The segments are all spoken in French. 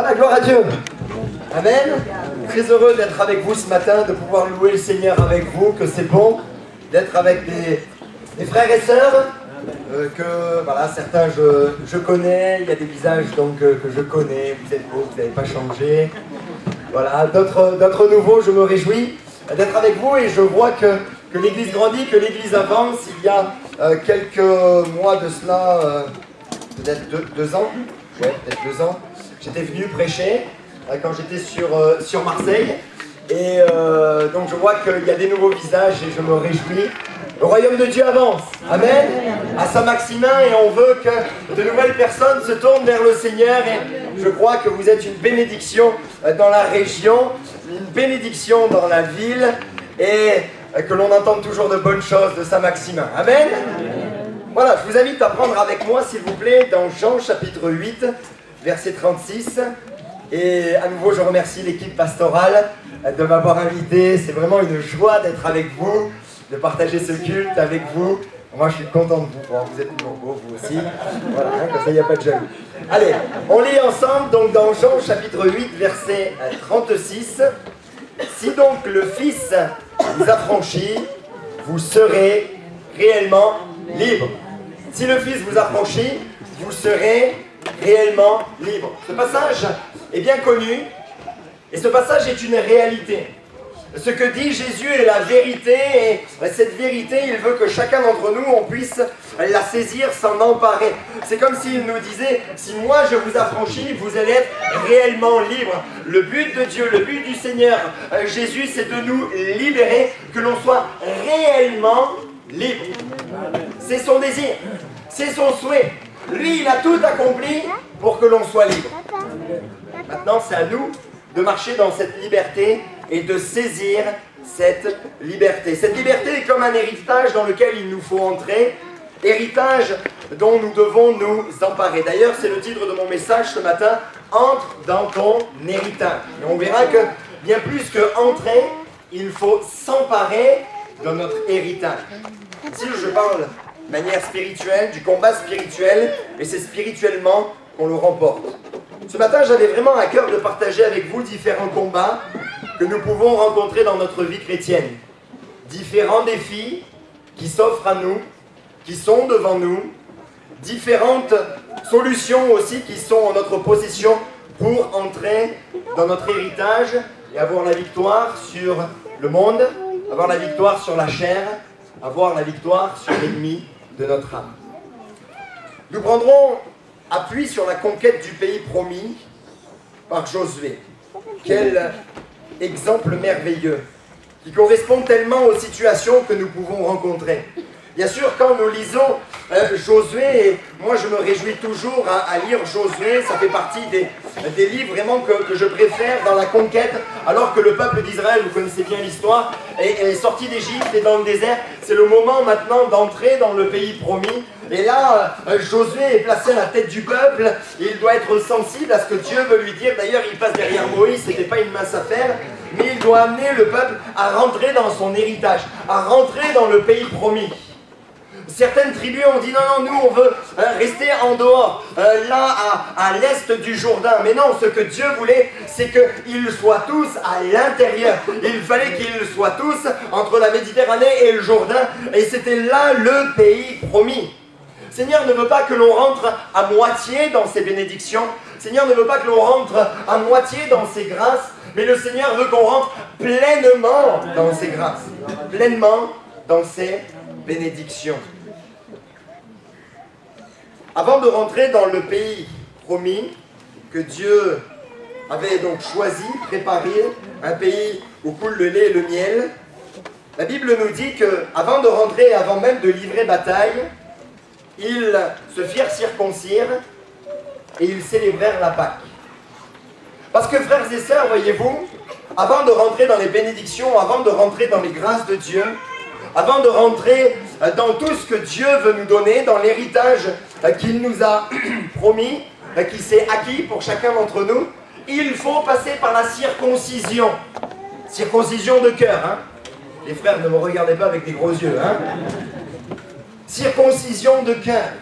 Voilà, gloire à Dieu. Amen. Très heureux d'être avec vous ce matin, de pouvoir louer le Seigneur avec vous, que c'est bon d'être avec des frères et sœurs, que voilà, certains je connais, il y a des visages donc que je connais, vous êtes beaux, vous n'avez pas changé. Voilà, d'autres nouveaux, je me réjouis d'être avec vous et je vois que l'Église grandit, que l'Église avance. Il y a quelques mois de cela, peut-être 2 ans, ouais, peut-être 2 ans, j'étais venu prêcher quand j'étais sur Marseille. Et donc je vois qu'il y a des nouveaux visages et je me réjouis. Le royaume de Dieu avance. Amen. À Saint-Maximin, et on veut que de nouvelles personnes se tournent vers le Seigneur. Et je crois que vous êtes une bénédiction dans la région, une bénédiction dans la ville, et que l'on entende toujours de bonnes choses de Saint-Maximin. Amen. Voilà, je vous invite à prendre avec moi, s'il vous plaît, dans Jean chapitre 8, verset 36. Et à nouveau, je remercie l'équipe pastorale de m'avoir invité. C'est vraiment une joie d'être avec vous, de partager ce culte avec vous. Moi, je suis content de vous. Bon, vous êtes toujours beaux, vous aussi. Voilà, hein, comme ça, il n'y a pas de jaloux. Allez, on lit ensemble, donc dans Jean chapitre 8, verset 36. Si donc le Fils vous affranchit, vous serez réellement libre. Si le Fils vous affranchit, vous serez réellement libre. Ce passage est bien connu, et ce passage est une réalité. Ce que dit Jésus est la vérité, et cette vérité, il veut que chacun d'entre nous, on puisse la saisir, s'en emparer. C'est comme s'il nous disait, si moi je vous affranchis, vous allez être réellement libre. Le but de Dieu, le but du Seigneur Jésus, c'est de nous libérer, que l'on soit réellement libre. C'est son désir, c'est son souhait. Lui, il a tout accompli pour que l'on soit libre. Maintenant, c'est à nous de marcher dans cette liberté et de saisir cette liberté. Cette liberté est comme un héritage dans lequel il nous faut entrer, héritage dont nous devons nous emparer. D'ailleurs, c'est le titre de mon message ce matin, « Entre dans ton héritage ». Et on verra que bien plus que entrer, il faut s'emparer de notre héritage. Si je parle de manière spirituelle, du combat spirituel, et c'est spirituellement qu'on le remporte. Ce matin, j'avais vraiment à cœur de partager avec vous différents combats que nous pouvons rencontrer dans notre vie chrétienne. Différents défis qui s'offrent à nous, qui sont devant nous, différentes solutions aussi qui sont en notre possession pour entrer dans notre héritage et avoir la victoire sur le monde, avoir la victoire sur la chair, avoir la victoire sur l'ennemi de notre âme. Nous prendrons appui sur la conquête du pays promis par Josué. Quel exemple merveilleux, qui correspond tellement aux situations que nous pouvons rencontrer. Bien sûr, quand nous lisons Josué, et moi je me réjouis toujours à lire Josué, ça fait partie des livres vraiment que je préfère dans la conquête, alors que le peuple d'Israël, vous connaissez bien l'histoire, est sorti d'Égypte et dans le désert. C'est le moment maintenant d'entrer dans le pays promis. Et là, Josué est placé à la tête du peuple, et il doit être sensible à ce que Dieu veut lui dire. D'ailleurs, il passe derrière Moïse, ce n'était pas une mince affaire, mais il doit amener le peuple à rentrer dans son héritage, à rentrer dans le pays promis. Certaines tribus ont dit non, nous on veut rester en dehors, là à l'est du Jourdain. Mais non, ce que Dieu voulait, c'est qu'ils soient tous à l'intérieur. Il fallait qu'ils soient tous entre la Méditerranée et le Jourdain. Et c'était là le pays promis. Seigneur ne veut pas que l'on rentre à moitié dans ses bénédictions. Seigneur ne veut pas que l'on rentre à moitié dans ses grâces. Mais le Seigneur veut qu'on rentre pleinement dans ses grâces. Pleinement dans ses bénédictions. Avant de rentrer dans le pays promis, que Dieu avait donc choisi, préparé, un pays où coule le lait et le miel, la Bible nous dit qu'avant de rentrer, avant même de livrer bataille, ils se firent circoncire et ils célébrèrent la Pâque. Parce que frères et sœurs, voyez-vous, avant de rentrer dans les bénédictions, avant de rentrer dans les grâces de Dieu, avant de rentrer dans tout ce que Dieu veut nous donner, dans l'héritage qu'il nous a promis, qui s'est acquis pour chacun d'entre nous, il faut passer par la circoncision. Circoncision de cœur, hein. Les frères, ne me regardez pas avec des gros yeux, hein. Circoncision de cœur.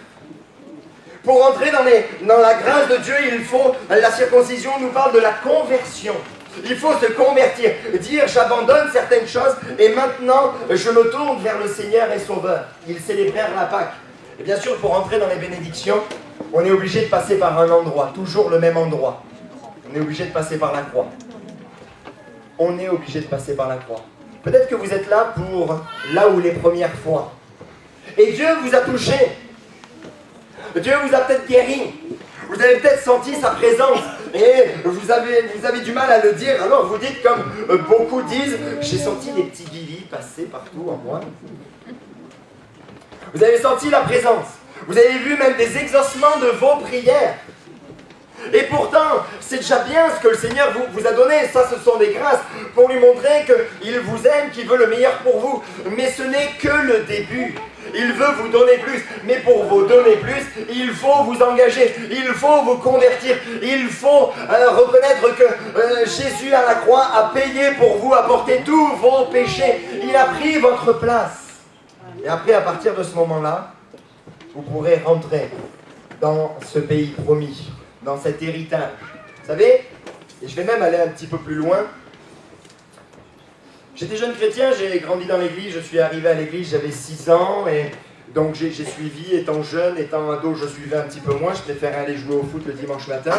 Pour entrer dans la grâce de Dieu, il faut, la circoncision nous parle de la conversion. Il faut se convertir, dire j'abandonne certaines choses et maintenant je me tourne vers le Seigneur et Sauveur. Ils célébrèrent la Pâque. Et bien sûr, pour entrer dans les bénédictions, on est obligé de passer par un endroit, toujours le même endroit. On est obligé de passer par la croix. On est obligé de passer par la croix. Peut-être que vous êtes là pour là où les premières fois. Et Dieu vous a touché. Dieu vous a peut-être guéri. Vous avez peut-être senti sa présence. Et vous avez du mal à le dire. Alors vous dites comme beaucoup disent, j'ai senti des petits guillis passer partout en moi. Vous avez senti la présence. Vous avez vu même des exaucements de vos prières. Et pourtant, c'est déjà bien ce que le Seigneur vous a donné. Ça, ce sont des grâces pour lui montrer qu'il vous aime, qu'il veut le meilleur pour vous. Mais ce n'est que le début. Il veut vous donner plus. Mais pour vous donner plus, il faut vous engager. Il faut vous convertir. Il faut reconnaître que Jésus à la croix a payé pour vous, a porté tous vos péchés. Il a pris votre place. Et après, à partir de ce moment-là, vous pourrez rentrer dans ce pays promis, dans cet héritage. Vous savez, et je vais même aller un petit peu plus loin. J'étais jeune chrétien, j'ai grandi dans l'église, je suis arrivé à l'église, j'avais 6 ans, et donc j'ai suivi, étant jeune, étant ado, je suivais un petit peu moins, je préférais aller jouer au foot le dimanche matin.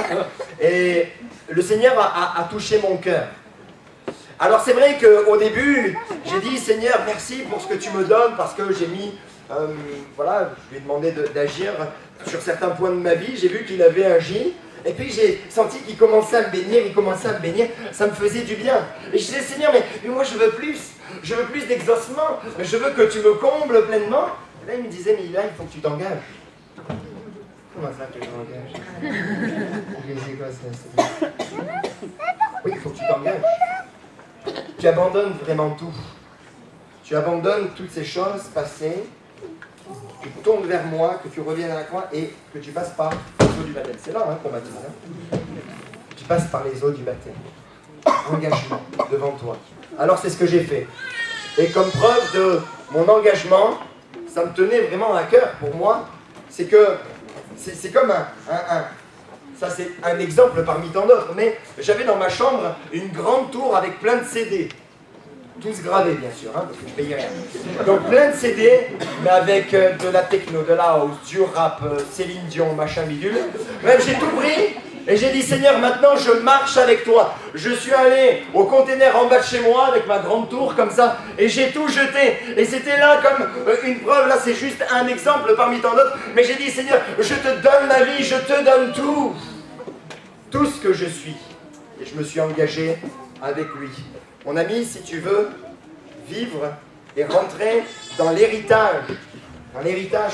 Et le Seigneur a touché mon cœur. Alors c'est vrai qu'au début, j'ai dit, Seigneur, merci pour ce que tu me donnes, parce que j'ai mis, voilà, je lui ai demandé d'agir sur certains points de ma vie, j'ai vu qu'il avait agi, et puis j'ai senti qu'il commençait à me bénir, ça me faisait du bien. Et je disais, Seigneur, mais moi je veux plus d'exaucement, je veux que tu me combles pleinement. Et là il me disait, mais là il faut que tu t'engages. Comment ça que je m'engage? C'est quoi ça? Oui, il faut que tu t'engages. Tu abandonnes vraiment tout. Tu abandonnes toutes ces choses passées. Tu tournes vers moi, que tu reviennes à la croix et que tu passes par les eaux du baptême. C'est là qu'on baptise. Tu passes par les eaux du baptême. Engagement devant toi. Alors c'est ce que j'ai fait. Et comme preuve de mon engagement, ça me tenait vraiment à cœur pour moi. C'est que c'est comme ça c'est un exemple parmi tant d'autres, mais j'avais dans ma chambre une grande tour avec plein de CD. Tous gravés bien sûr, parce que je payais rien. Donc plein de CD, mais avec de la techno, de la house, du rap, Céline Dion, machin bidule. Bref, j'ai tout pris et j'ai dit Seigneur, maintenant je marche avec toi. Je suis allé au container en bas de chez moi avec ma grande tour comme ça et j'ai tout jeté. Et c'était là comme une preuve, là c'est juste un exemple parmi tant d'autres. Mais j'ai dit Seigneur, je te donne ma vie, je te donne tout. Tout ce que je suis. Et je me suis engagé avec lui. Mon ami, si tu veux vivre et rentrer dans l'héritage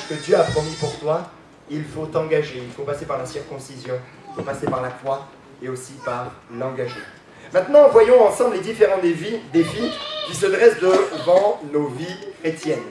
que Dieu a promis pour toi, il faut t'engager, il faut passer par la circoncision, il faut passer par la croix et aussi par l'engagement. Maintenant, voyons ensemble les différents défis qui se dressent devant nos vies chrétiennes.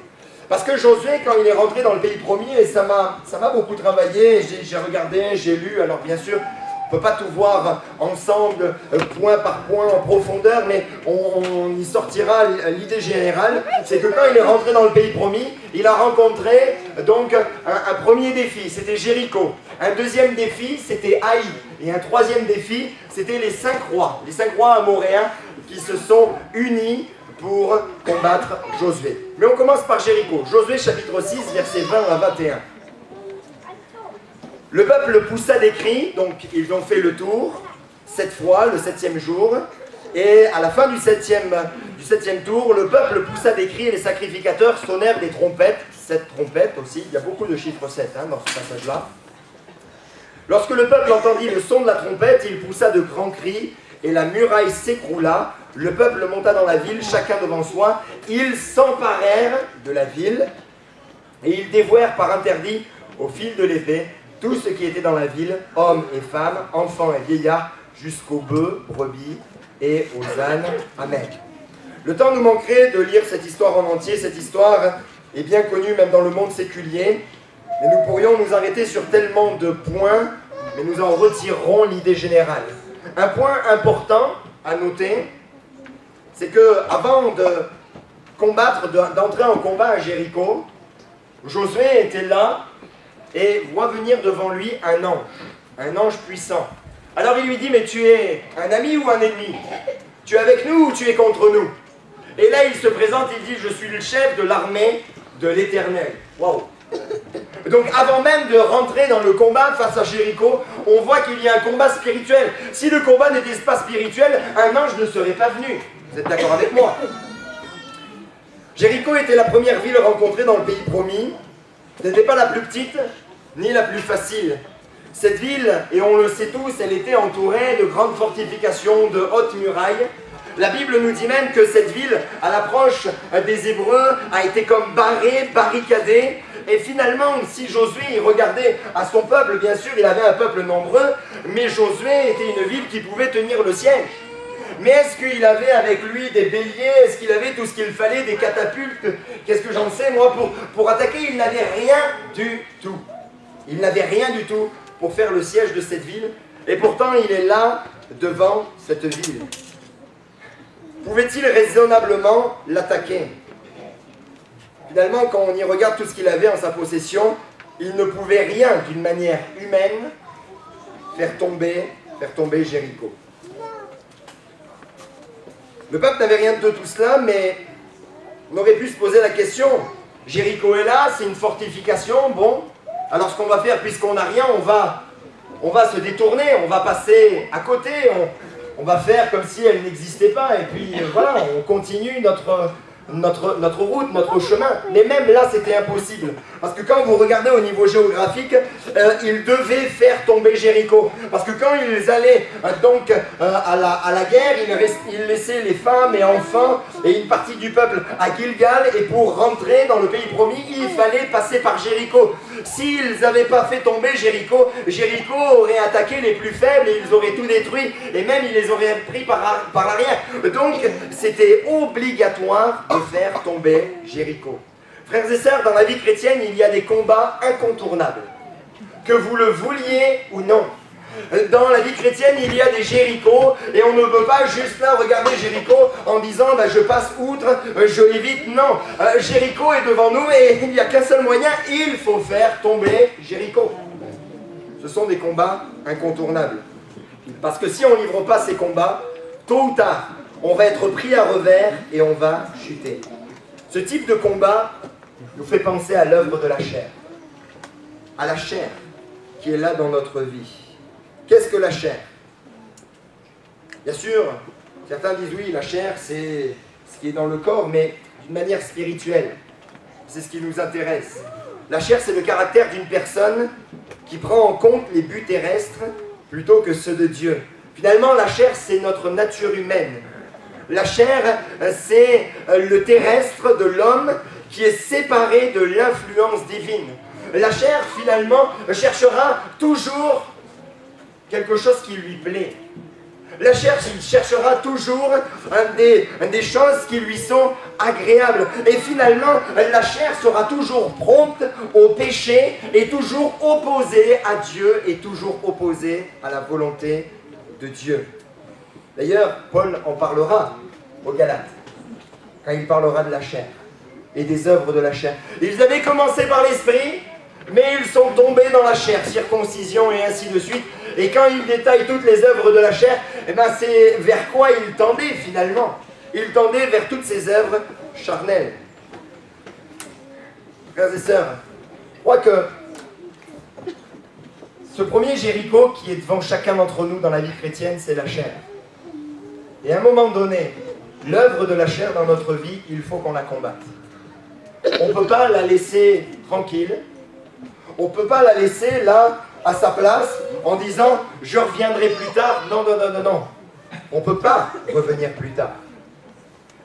Parce que Josué, quand il est rentré dans le pays promis, et ça m'a beaucoup travaillé, j'ai regardé, j'ai lu, alors bien sûr, on ne peut pas tout voir ensemble, point par point, en profondeur, mais on y sortira l'idée générale. C'est que quand il est rentré dans le pays promis, il a rencontré donc un premier défi, c'était Jéricho. Un deuxième défi, c'était Haï. Et un troisième défi, c'était les 5 rois amoréens qui se sont unis pour combattre Josué. Mais on commence par Jéricho. Josué chapitre 6, versets 20 à 21. Le peuple poussa des cris, donc ils ont fait le tour, 7 fois, le 7e jour, et à la fin du septième tour, le peuple poussa des cris et les sacrificateurs sonnèrent des trompettes, 7 trompettes aussi, il y a beaucoup de chiffres 7 dans ce passage-là. Lorsque le peuple entendit le son de la trompette, il poussa de grands cris, et la muraille s'écroula, le peuple monta dans la ville, chacun devant soi, ils s'emparèrent de la ville, et ils dévouèrent par interdit, au fil de l'épée, tout ce qui était dans la ville, hommes et femmes, enfants et vieillards, jusqu'aux bœufs, brebis et aux ânes. Amen. Le temps nous manquerait de lire cette histoire en entier. Cette histoire est bien connue même dans le monde séculier. Mais nous pourrions nous arrêter sur tellement de points, mais nous en retirerons l'idée générale. Un point important à noter, c'est que avant de combattre, d'entrer en combat à Jéricho, Josué était là et voit venir devant lui un ange puissant. Alors il lui dit, mais tu es un ami ou un ennemi? Tu es avec nous ou tu es contre nous? Et là il se présente, il dit, je suis le chef de l'armée de l'Éternel. Waouh! Donc avant même de rentrer dans le combat face à Jéricho, on voit qu'il y a un combat spirituel. Si le combat n'était pas spirituel, un ange ne serait pas venu. Vous êtes d'accord avec moi? Jéricho était la première ville rencontrée dans le pays promis. Ce n'était pas la plus petite, ni la plus facile. Cette ville, et on le sait tous, elle était entourée de grandes fortifications, de hautes murailles. La Bible nous dit même que cette ville, à l'approche des Hébreux, a été comme barrée, barricadée. Et finalement, si Josué regardait à son peuple, bien sûr, il avait un peuple nombreux, mais Josué était une ville qui pouvait tenir le siège. Mais est-ce qu'il avait avec lui des béliers? Est-ce qu'il avait tout ce qu'il fallait, des catapultes? Qu'est-ce que j'en sais, moi, pour attaquer? Il n'avait rien du tout. Il n'avait rien du tout pour faire le siège de cette ville. Et pourtant, il est là, devant cette ville. Pouvait-il raisonnablement l'attaquer? Finalement, quand on y regarde tout ce qu'il avait en sa possession, il ne pouvait rien, d'une manière humaine, faire tomber Jéricho. Le peuple n'avait rien de tout cela, mais on aurait pu se poser la question. Jéricho est là, c'est une fortification, bon. Alors ce qu'on va faire, puisqu'on n'a rien, on va se détourner, on va passer à côté, on va faire comme si elle n'existait pas, et puis voilà, on continue notre route, notre chemin. Mais même là, c'était impossible. Parce que quand vous regardez au niveau géographique, ils devaient faire tomber Jéricho. Parce que quand ils allaient à la guerre, ils laissaient les femmes et enfants et une partie du peuple à Gilgal. Et pour rentrer dans le pays promis, il fallait passer par Jéricho. S'ils n'avaient pas fait tomber Jéricho, Jéricho aurait attaqué les plus faibles et ils auraient tout détruit. Et même, ils les auraient pris par l'arrière. Donc, c'était obligatoire de faire tomber Jéricho. Frères et sœurs, dans la vie chrétienne, il y a des combats incontournables, que vous le vouliez ou non. Dans la vie chrétienne, il y a des Jéricho, et on ne peut pas juste là regarder Jéricho en disant je passe outre, je l'évite. Non, Jéricho est devant nous et il n'y a qu'un seul moyen, il faut faire tomber Jéricho. Ce sont des combats incontournables. Parce que si on ne livre pas ces combats, tôt ou tard, on va être pris à revers et on va chuter. Ce type de combat nous fait penser à l'œuvre de la chair. À la chair qui est là dans notre vie. Qu'est-ce que la chair? Bien sûr, certains disent oui, la chair c'est ce qui est dans le corps, mais d'une manière spirituelle. C'est ce qui nous intéresse. La chair, c'est le caractère d'une personne qui prend en compte les buts terrestres plutôt que ceux de Dieu. Finalement, la chair, c'est notre nature humaine. La chair, c'est le terrestre de l'homme qui est séparé de l'influence divine. La chair, finalement, cherchera toujours quelque chose qui lui plaît. La chair cherchera toujours des choses qui lui sont agréables. Et finalement, la chair sera toujours prompte au péché et toujours opposée à Dieu et toujours opposée à la volonté de Dieu. D'ailleurs, Paul en parlera aux Galates, quand il parlera de la chair et des œuvres de la chair. Ils avaient commencé par l'esprit, mais ils sont tombés dans la chair, circoncision et ainsi de suite. Et quand il détaille toutes les œuvres de la chair, eh ben c'est vers quoi il tendait finalement? Il tendait vers toutes ces œuvres charnelles. Frères et sœurs, je crois que ce premier Jéricho qui est devant chacun d'entre nous dans la vie chrétienne, c'est la chair. Et à un moment donné, l'œuvre de la chair dans notre vie, il faut qu'on la combatte. On ne peut pas la laisser tranquille. On ne peut pas la laisser là, à sa place, en disant « je reviendrai plus tard ». Non, non, non, non, non. On ne peut pas revenir plus tard.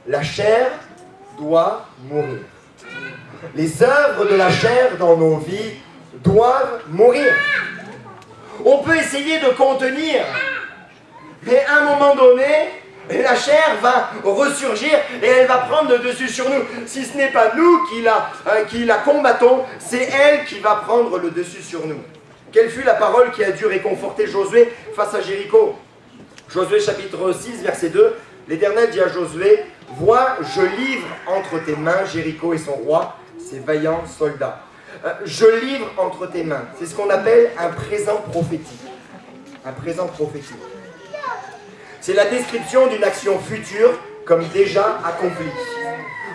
La chair doit mourir. Les œuvres de la chair dans nos vies doivent mourir. On peut essayer de contenir, mais à un moment donné, la chair va ressurgir et elle va prendre le dessus sur nous. Si ce n'est pas nous qui la combattons, c'est elle qui va prendre le dessus sur nous. Quelle fut la parole qui a dû réconforter Josué face à Jéricho? Josué chapitre 6, verset 2, l'Éternel dit à Josué, « Vois, je livre entre tes mains Jéricho et son roi, ses vaillants soldats. » je livre entre tes mains. C'est ce qu'on appelle un présent prophétique. Un présent prophétique. C'est la description d'une action future comme déjà accomplie.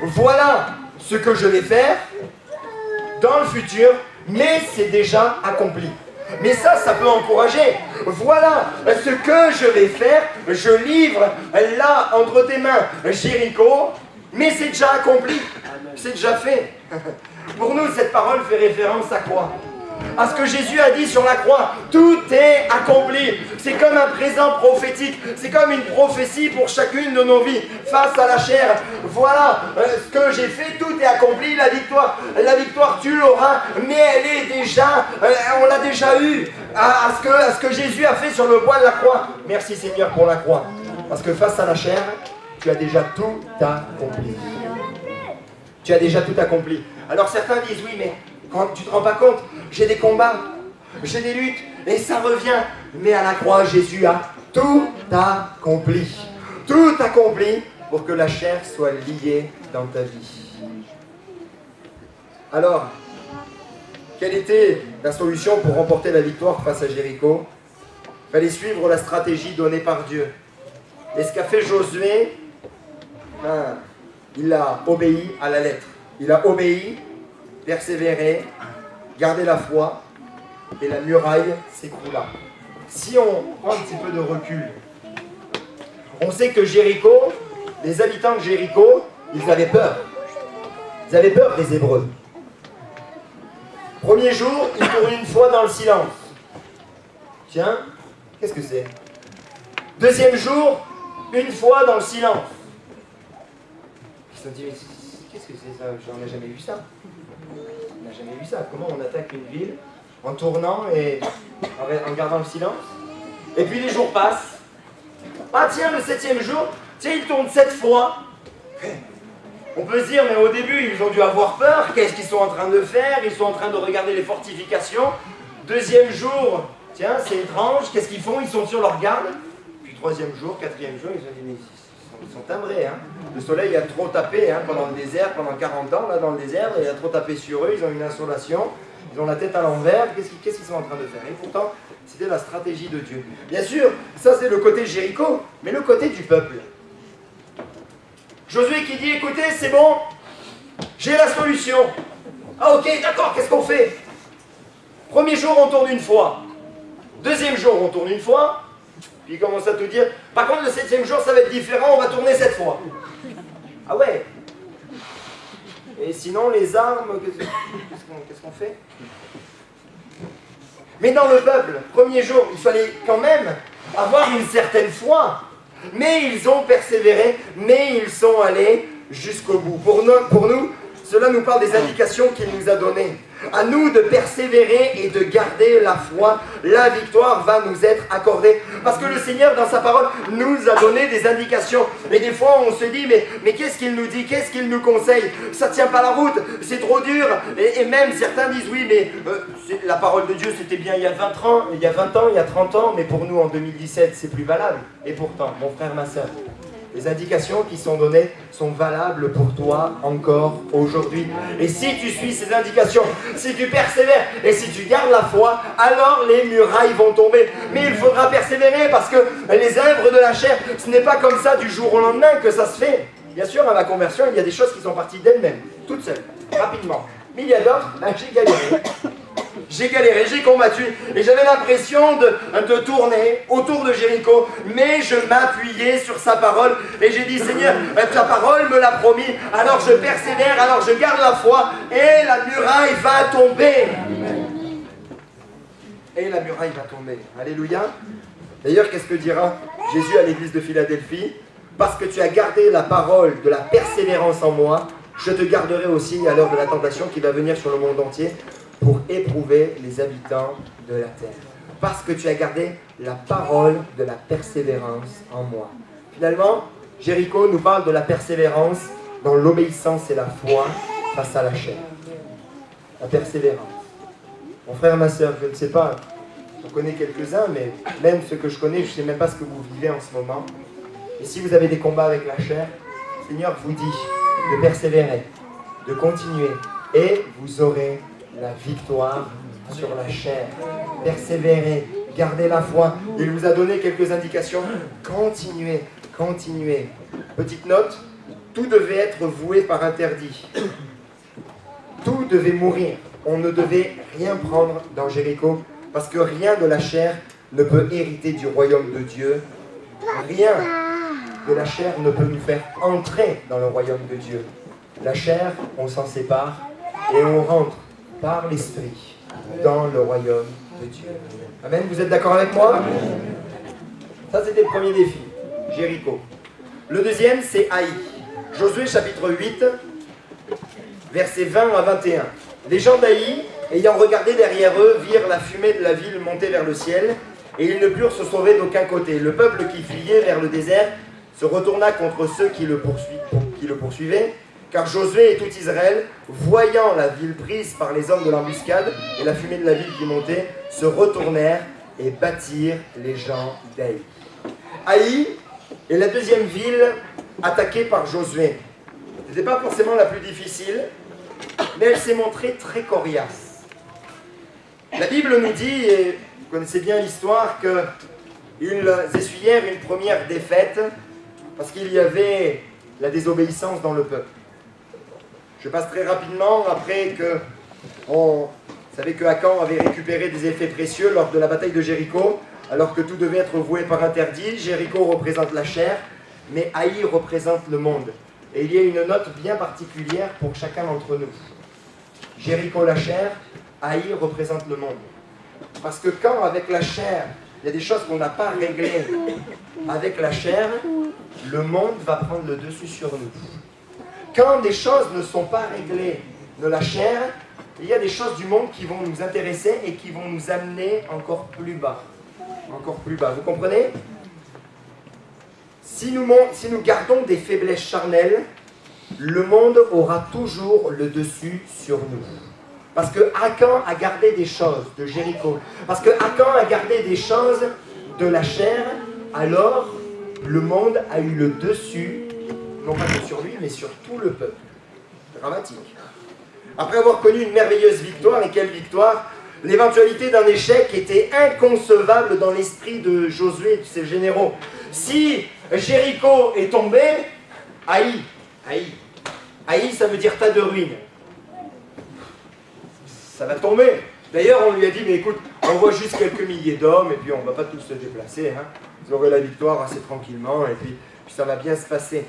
Voilà ce que je vais faire dans le futur, mais c'est déjà accompli. Mais ça peut encourager. Voilà ce que je vais faire. Je livre là entre tes mains Jéricho, mais c'est déjà accompli. C'est déjà fait. Pour nous, cette parole fait référence à quoi? À ce que Jésus a dit sur la croix. Tout est accompli. C'est comme un présent prophétique. C'est comme une prophétie pour chacune de nos vies face à la chair. Voilà ce que j'ai fait. Tout est accompli. La victoire, tu l'auras. Mais elle est déjà, on l'a déjà eue. À ce que Jésus a fait sur le bois de la croix. Merci Seigneur pour la croix. Parce que face à la chair, tu as déjà tout accompli. Tu as déjà tout accompli. Alors certains disent, oui, mais quand tu ne te rends pas compte, j'ai des combats, j'ai des luttes, et ça revient. Mais à la croix, Jésus a tout accompli. Tout accompli pour que la chair soit liée dans ta vie. Alors, quelle était la solution pour remporter la victoire face à Jéricho? Il fallait suivre la stratégie donnée par Dieu. Et ce qu'a fait Josué, il a obéi à la lettre. Il a obéi, persévéré, gardé la foi, et la muraille s'écroula. Si on prend un petit peu de recul, on sait que Jéricho, les habitants de Jéricho, ils avaient peur. Ils avaient peur des Hébreux. Premier jour, ils tournent une fois dans le silence. Tiens, qu'est-ce que c'est? Deuxième jour, une fois dans le silence. Ils se sont dit, mais qu'est-ce que c'est ça? J'en ai jamais vu ça. On n'a jamais vu ça. Comment on attaque une ville en tournant et en gardant le silence? Et puis les jours passent. Ah tiens, le 7e jour, tiens, ils tournent 7 fois. On peut se dire, mais au début, ils ont dû avoir peur. Qu'est-ce qu'ils sont en train de faire? Ils sont en train de regarder les fortifications. Deuxième jour, tiens, c'est étrange. Qu'est-ce qu'ils font? Ils sont sur leur garde. Puis 3e jour, 4e jour, ils ont dit, mais ils sont timbrés. Hein. Le soleil a trop tapé pendant le désert, pendant 40 ans, là, dans le désert. Il a trop tapé sur eux. Ils ont une insolation. Ils ont la tête à l'envers. Qu'est-ce qu'ils sont en train de faire? Et pourtant, c'était la stratégie de Dieu. Bien sûr, ça c'est le côté Jéricho, mais le côté du peuple. Josué qui dit, écoutez, c'est bon, j'ai la solution. Ah ok, d'accord, qu'est-ce qu'on fait? Premier jour, on tourne une fois. Deuxième jour, on tourne une fois. Puis il commence à te dire, par contre, le 7e jour, ça va être différent, on va tourner 7 fois. Ah ouais. Et sinon, les armes, qu'est-ce qu'on fait? Mais dans le peuple, premier jour, il fallait quand même avoir une certaine foi. Mais ils ont persévéré, mais ils sont allés jusqu'au bout. Pour nous, cela nous parle des indications qu'il nous a données. À nous de persévérer et de garder la foi. La victoire va nous être accordée. Parce que le Seigneur, dans sa parole, nous a donné des indications. Et des fois, on se dit, mais qu'est-ce qu'il nous dit? Qu'est-ce qu'il nous conseille? Ça ne tient pas la route, c'est trop dur. Et même certains disent, oui, mais la parole de Dieu, c'était bien il y a 20 ans, il y a 30 ans, mais pour nous, en 2017, c'est plus valable. Et pourtant, mon frère, ma soeur, les indications qui sont données sont valables pour toi encore aujourd'hui. Et si tu suis ces indications, si tu persévères et si tu gardes la foi, alors les murailles vont tomber. Mais il faudra persévérer parce que les œuvres de la chair, ce n'est pas comme ça du jour au lendemain que ça se fait. Bien sûr, à ma conversion, il y a des choses qui sont parties d'elles-mêmes, toutes seules, rapidement. Mais il y a d'autres, j'ai galéré. J'ai galéré, j'ai combattu et j'avais l'impression de tourner autour de Jéricho, mais je m'appuyais sur sa parole et j'ai dit, Seigneur, ta parole me l'a promis, alors je persévère, alors je garde la foi et la muraille va tomber. Et la muraille va tomber. Alléluia. D'ailleurs, qu'est-ce que dira Jésus à l'église de Philadelphie? Parce que tu as gardé la parole de la persévérance en moi, je te garderai aussi à l'heure de la tentation qui va venir sur le monde entier pour éprouver les habitants de la terre. Parce que tu as gardé la parole de la persévérance en moi. Finalement, Jéricho nous parle de la persévérance dans l'obéissance et la foi face à la chair. La persévérance. Mon frère, ma soeur, je ne sais pas, j'en connais quelques-uns, mais même ceux que je connais, je ne sais même pas ce que vous vivez en ce moment. Et si vous avez des combats avec la chair, le Seigneur vous dit de persévérer, de continuer, et vous aurez la victoire sur la chair. Persévérez, gardez la foi. Il vous a donné quelques indications. Continuez, continuez. Petite note, tout devait être voué par interdit. Tout devait mourir. On ne devait rien prendre dans Jéricho, parce que rien de la chair ne peut hériter du royaume de Dieu. Rien de la chair ne peut nous faire entrer dans le royaume de Dieu. La chair, on s'en sépare et on rentre par l'esprit dans le royaume de Dieu. Amen, vous êtes d'accord avec moi? Ça, c'était le premier défi, Jéricho. Le deuxième, c'est Haï. Josué chapitre 8, versets 20 à 21. Les gens d'Haï, ayant regardé derrière eux, virent la fumée de la ville monter vers le ciel, et ils ne purent se sauver d'aucun côté. Le peuple qui fuyait vers le désert se retourna contre ceux qui le poursuivaient, car Josué et tout Israël, voyant la ville prise par les hommes de l'embuscade et la fumée de la ville qui montait, se retournèrent et battirent les gens d'Haï. Haï est la deuxième ville attaquée par Josué. Ce n'était pas forcément la plus difficile, mais elle s'est montrée très coriace. La Bible nous dit, et vous connaissez bien l'histoire, qu'ils essuyèrent une première défaite parce qu'il y avait la désobéissance dans le peuple. Je passe très rapidement après que on savait que Akan avait récupéré des effets précieux lors de la bataille de Jéricho, alors que tout devait être voué par interdit. Jéricho représente la chair, mais Haï représente le monde. Et il y a une note bien particulière pour chacun d'entre nous. Jéricho la chair, Haï représente le monde. Parce que quand avec la chair, il y a des choses qu'on n'a pas réglées avec la chair, le monde va prendre le dessus sur nous. Quand des choses ne sont pas réglées de la chair, il y a des choses du monde qui vont nous intéresser et qui vont nous amener encore plus bas. Encore plus bas, vous comprenez? Si nous gardons des faiblesses charnelles, le monde aura toujours le dessus sur nous. Parce que Akan a gardé des choses de Jéricho. Parce que Akan a gardé des choses de la chair, alors le monde a eu le dessus, non pas que sur lui, mais sur tout le peuple. Dramatique. Après avoir connu une merveilleuse victoire, et quelle victoire, l'éventualité d'un échec était inconcevable dans l'esprit de Josué et de ses généraux. Si Jéricho est tombé, Haï, ça veut dire tas de ruines. Ça va tomber. D'ailleurs, on lui a dit, mais écoute, on voit juste quelques milliers d'hommes, et puis on ne va pas tous se déplacer. Hein. Vous aurez la victoire assez tranquillement, et puis ça va bien se passer.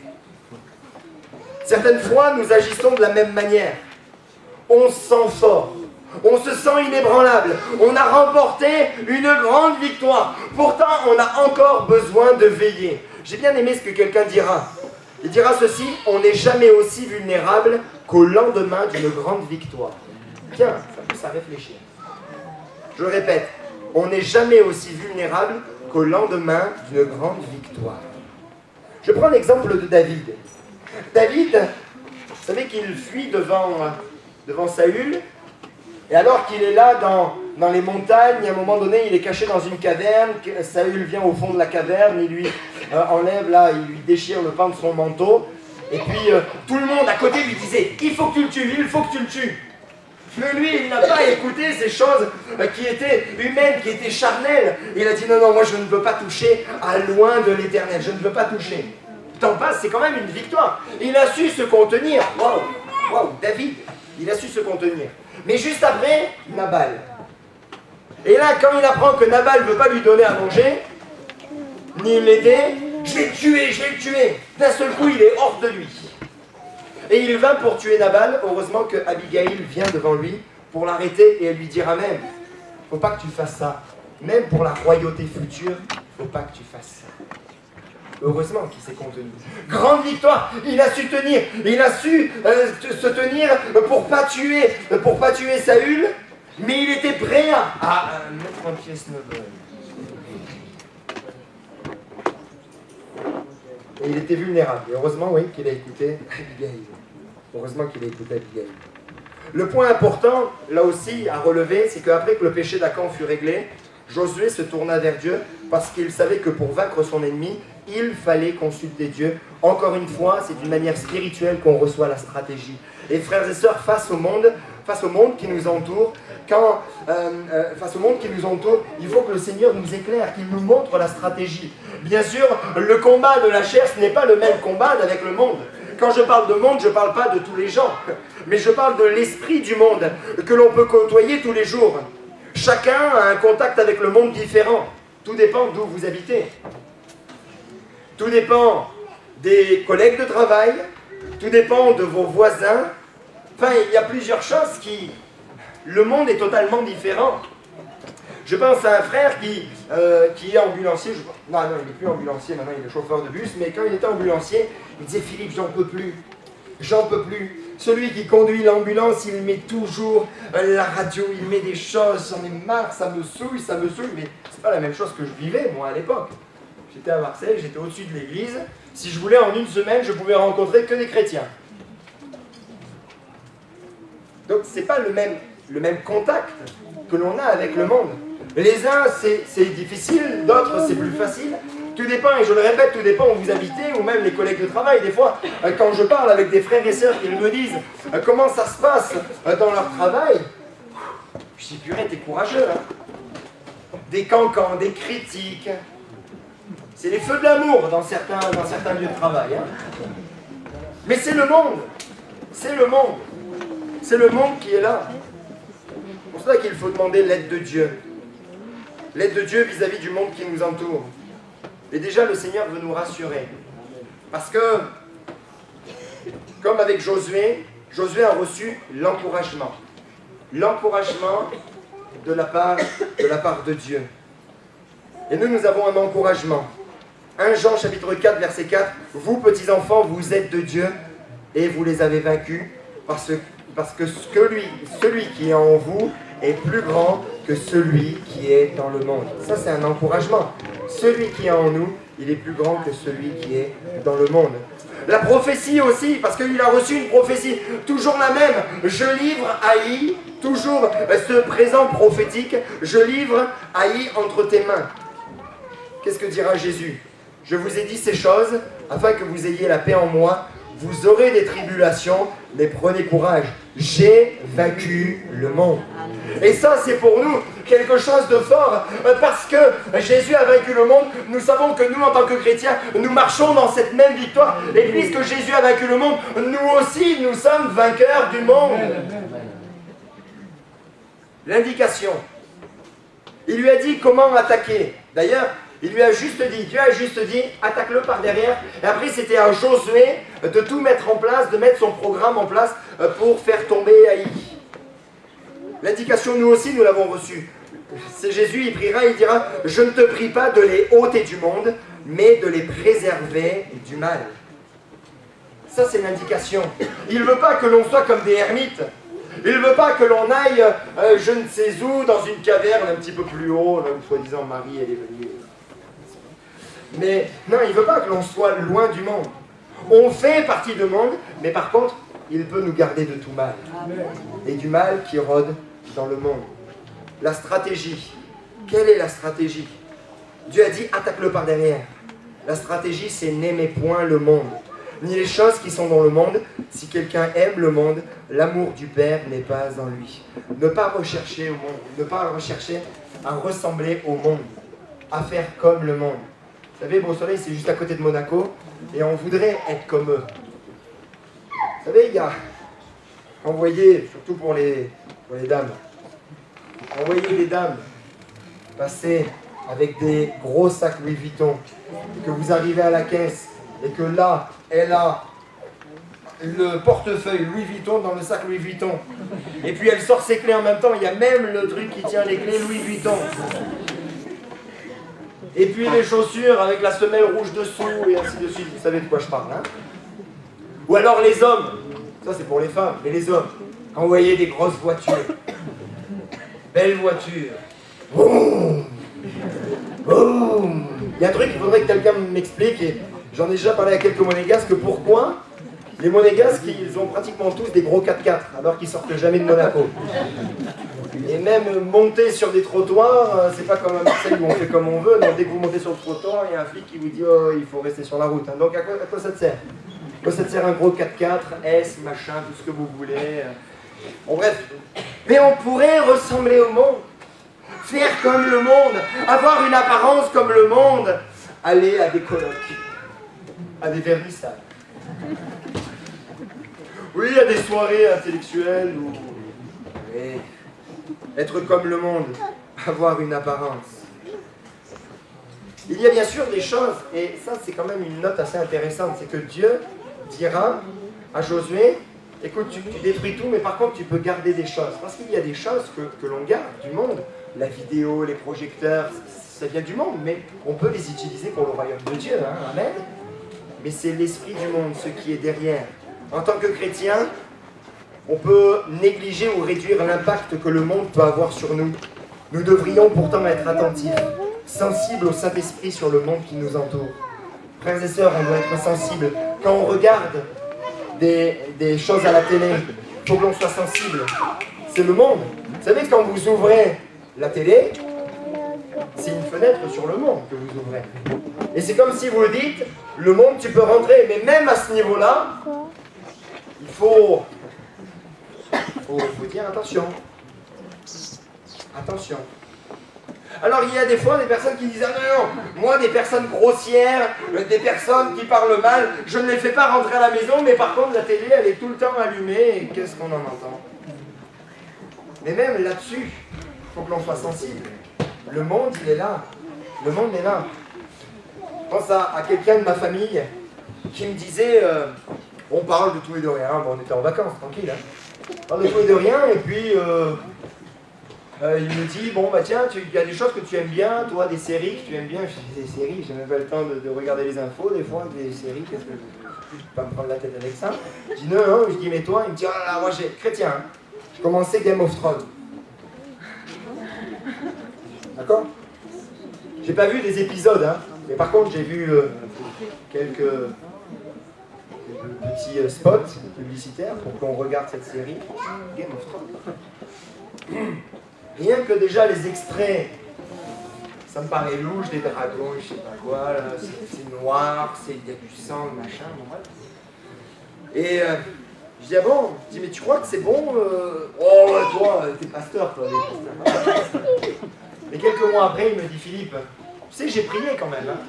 Certaines fois, nous agissons de la même manière. On se sent fort. On se sent inébranlable. On a remporté une grande victoire. Pourtant, on a encore besoin de veiller. J'ai bien aimé ce que quelqu'un dira. Il dira ceci, on n'est jamais aussi vulnérable qu'au lendemain d'une grande victoire. Tiens, ça pousse à réfléchir. Je répète, on n'est jamais aussi vulnérable qu'au lendemain d'une grande victoire. Je prends l'exemple de David. David, vous savez qu'il fuit devant Saül, et alors qu'il est là dans les montagnes, à un moment donné, il est caché dans une caverne, Saül vient au fond de la caverne, il lui enlève là, il lui déchire le pan de son manteau, et puis tout le monde à côté lui disait, il faut que tu le tues, il faut que tu le tues. Mais lui, il n'a pas écouté ces choses qui étaient humaines, qui étaient charnelles. Il a dit, non, moi je ne veux pas toucher à loin de l'Éternel, je ne veux pas toucher. T'en passes, c'est quand même une victoire. Il a su se contenir. Waouh, David, il a su se contenir. Mais juste après, Nabal. Et là, quand il apprend que Nabal ne veut pas lui donner à manger, ni l'aider, je vais le tuer. D'un seul coup, il est hors de lui. Et il vint pour tuer Nabal. Heureusement que Abigail vient devant lui pour l'arrêter et elle lui dira même, faut pas que tu fasses ça. Même pour la royauté future, faut pas que tu fasses ça. Heureusement qu'il s'est contenu. Grande victoire, il a su tenir, se tenir pour pas tuer Saül, mais il était prêt à mettre un pied snowball. Et il était vulnérable. Et heureusement, oui, qu'il a écouté Abigail. Heureusement qu'il a écouté Abigail. Le point important, là aussi, à relever, c'est qu'après que le péché d'Akan fut réglé, Josué se tourna vers Dieu parce qu'il savait que pour vaincre son ennemi, il fallait consulter Dieu. Encore une fois, c'est d'une manière spirituelle qu'on reçoit la stratégie. Et frères et sœurs, face au monde, face au monde qui nous entoure, face au monde qui nous entoure, il faut que le Seigneur nous éclaire, qu'il nous montre la stratégie. Bien sûr, le combat de la chair, ce n'est pas le même combat avec le monde. Quand je parle de monde, je ne parle pas de tous les gens, mais je parle de l'esprit du monde, que l'on peut côtoyer tous les jours. Chacun a un contact avec le monde différent. Tout dépend d'où vous habitez. Tout dépend des collègues de travail, tout dépend de vos voisins. Enfin, il y a plusieurs choses qui... Le monde est totalement différent. Je pense à un frère qui est ambulancier. Non, il n'est plus ambulancier, maintenant il est chauffeur de bus, mais quand il était ambulancier, il disait « Philippe, j'en peux plus. J'en peux plus. » Celui qui conduit l'ambulance, il met toujours la radio, il met des choses, j'en ai marre, ça me saoule, mais c'est pas la même chose que je vivais, moi, à l'époque. J'étais à Marseille, j'étais au-dessus de l'église. Si je voulais, en une semaine, je pouvais rencontrer que des chrétiens. Donc, c'est pas le même contact que l'on a avec le monde. Les uns, c'est difficile, d'autres, c'est plus facile. Tout dépend, et je le répète, tout dépend où vous habitez, ou même les collègues de travail. Des fois, quand je parle avec des frères et sœurs, ils me disent comment ça se passe dans leur travail, je dis, purée, t'es courageux, hein. Des cancans, des critiques. C'est les feux de l'amour dans certains lieux de travail. Hein. Mais c'est le monde. C'est le monde. C'est le monde qui est là. C'est pour cela qu'il faut demander l'aide de Dieu. L'aide de Dieu vis-à-vis du monde qui nous entoure. Et déjà, le Seigneur veut nous rassurer. Parce que, comme avec Josué, Josué a reçu l'encouragement. L'encouragement de la part de Dieu. Et nous avons un encouragement. 1 Jean chapitre 4, verset 4. « Vous, petits enfants, vous êtes de Dieu et vous les avez vaincus parce que celui qui est en vous est plus grand que celui qui est dans le monde. » Ça, c'est un encouragement. Celui qui est en nous, il est plus grand que celui qui est dans le monde. La prophétie aussi, parce qu'il a reçu une prophétie, toujours la même. Je livre Haï, toujours ce présent prophétique, je livre Haï entre tes mains. Qu'est-ce que dira Jésus? Je vous ai dit ces choses, afin que vous ayez la paix en moi. Vous aurez des tribulations, mais prenez courage. J'ai vaincu le monde. Et ça, c'est pour nous quelque chose de fort, parce que Jésus a vaincu le monde. Nous savons que nous, en tant que chrétiens, nous marchons dans cette même victoire. Et puisque Jésus a vaincu le monde, nous aussi, nous sommes vainqueurs du monde. L'indication. Il lui a dit comment attaquer. D'ailleurs, il lui a juste dit, Dieu a juste dit, attaque-le par derrière. Et après, c'était à Josué de tout mettre en place, de mettre son programme en place pour faire tomber Haï. L'indication, nous aussi, nous l'avons reçue. C'est Jésus, il priera, il dira, je ne te prie pas de les ôter du monde, mais de les préserver du mal. Ça, c'est l'indication. Il ne veut pas que l'on soit comme des ermites. Il ne veut pas que l'on aille, je ne sais où, dans une caverne un petit peu plus haut, là où soi-disant Marie, elle est venue. Mais non, il ne veut pas que l'on soit loin du monde. On fait partie du monde, mais par contre, il peut nous garder de tout mal. Et du mal qui rôde dans le monde. La stratégie. Quelle est la stratégie? Dieu a dit, attaque-le par derrière. La stratégie, c'est n'aimez point le monde, ni les choses qui sont dans le monde. Si quelqu'un aime le monde, l'amour du Père n'est pas en lui. Ne pas rechercher au monde, ne pas rechercher à ressembler au monde, à faire comme le monde. Vous savez, Beau Soleil, c'est juste à côté de Monaco, et on voudrait être comme eux. Vous savez, il y a, on voyait, surtout pour les dames, on voyait des dames passer avec des gros sacs Louis Vuitton, que vous arrivez à la caisse, et que là, elle a le portefeuille Louis Vuitton dans le sac Louis Vuitton. Et puis elle sort ses clés en même temps, il y a même le truc qui tient les clés Louis Vuitton. Et puis les chaussures avec la semelle rouge dessous, et ainsi de suite. Vous savez de quoi je parle, hein? Ou alors les hommes, ça c'est pour les femmes, mais les hommes, quand vous voyez des grosses voitures, belles voitures, boum, boum. Il y a un truc qu'il faudrait que quelqu'un m'explique, et j'en ai déjà parlé à quelques monégasques, pourquoi les monégasques, ils ont pratiquement tous des gros 4x4, alors qu'ils sortent jamais de Monaco. Et même monter sur des trottoirs, c'est pas comme à Marseille où on fait comme on veut. Donc dès que vous montez sur le trottoir, il y a un flic qui vous dit oh, il faut rester sur la route. Donc à quoi ça te sert? À quoi ça te sert un gros 4x4, S, machin, tout ce que vous voulez. Bon bref, mais on pourrait ressembler au monde, faire comme le monde, avoir une apparence comme le monde, aller à des colloques, à des vernissages. Oui, à des soirées intellectuelles ou... Oui, être comme le monde, avoir une apparence. Il y a bien sûr des choses, et ça c'est quand même une note assez intéressante, c'est que Dieu dira à Josué, écoute, tu détruis tout, mais par contre tu peux garder des choses. Parce qu'il y a des choses que l'on garde du monde. La vidéo, les projecteurs, ça vient du monde, mais on peut les utiliser pour le royaume de Dieu, hein, amen. Mais c'est l'esprit du monde, ce qui est derrière. En tant que chrétien, on peut négliger ou réduire l'impact que le monde peut avoir sur nous. Nous devrions pourtant être attentifs, sensibles au Saint-Esprit sur le monde qui nous entoure. Frères et sœurs, on doit être sensibles. Quand on regarde des choses à la télé, il faut que l'on soit sensible. C'est le monde. Vous savez, quand vous ouvrez la télé, c'est une fenêtre sur le monde que vous ouvrez. Et c'est comme si vous dites, le monde, tu peux rentrer. Mais même à ce niveau-là, il faut dire attention. Attention. Alors il y a des fois des personnes qui disent « Ah non, non, moi des personnes grossières, des personnes qui parlent mal, je ne les fais pas rentrer à la maison, mais par contre la télé elle est tout le temps allumée et qu'est-ce qu'on en entend ?» Mais même là-dessus, il faut que l'on soit sensible. Le monde il est là. Le monde est là. Je pense à quelqu'un de ma famille qui me disait on parle de tout et de rien, bon, on était en vacances, tranquille. Hein. On parle de tout et de rien et puis... il me dit, bon bah tiens, il y a des choses que tu aimes bien, toi, des séries que tu aimes bien. Je dis, des séries, j'ai même pas le temps de regarder les infos, des fois, des séries, qu'est-ce que je peux pas me prendre la tête avec ça. Je dis, non, non, je dis, mais toi, il me dit, oh là là, moi j'ai, chrétien, hein. Je commençais Game of Thrones. D'accord? J'ai pas vu des épisodes, hein, mais par contre, j'ai vu quelques petits spots publicitaires pour qu'on regarde cette série. Game of Thrones. Rien que déjà les extraits, ça me paraît louche, des dragons, je sais pas quoi, c'est noir, il y a du sang, machin, bon bref. Et je dis, ah bon, je dis, mais tu crois que c'est bon Oh ouais, toi, t'es pasteur, toi, t'es pasteur. Mais quelques mois après, il me dit, Philippe, tu sais, j'ai prié quand même. Hein.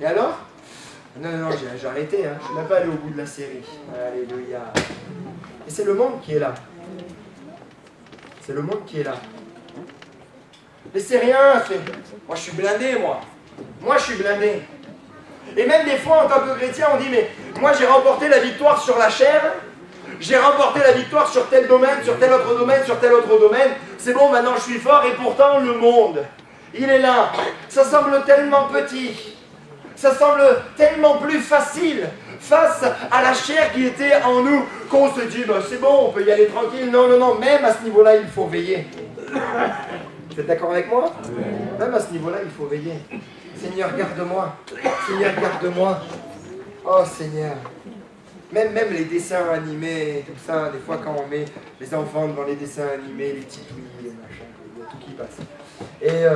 Et alors? Non, non, j'ai arrêté, hein. Je suis même pas allé au bout de la série. Alléluia. Et c'est le monde qui est là. C'est le monde qui est là. Mais c'est rien, moi je suis blindé, moi. Moi je suis blindé. Et même des fois, en tant que chrétien, on dit, mais moi j'ai remporté la victoire sur la chair, j'ai remporté la victoire sur tel domaine, sur tel autre domaine, sur tel autre domaine, c'est bon, maintenant je suis fort, et pourtant le monde, il est là. Ça semble tellement petit, ça semble tellement plus facile face à la chair qui était en nous, qu'on se dit, bah, c'est bon, on peut y aller tranquille. Non, non, non, même à ce niveau-là, il faut veiller. Vous êtes d'accord avec moi? Même à ce niveau-là, il faut veiller. Seigneur, garde-moi. Seigneur, garde-moi. Oh, Seigneur. Même les dessins animés, tout ça, des fois, quand on met les enfants devant les dessins animés, les titouilles, les machins, il y a tout qui passe. Et,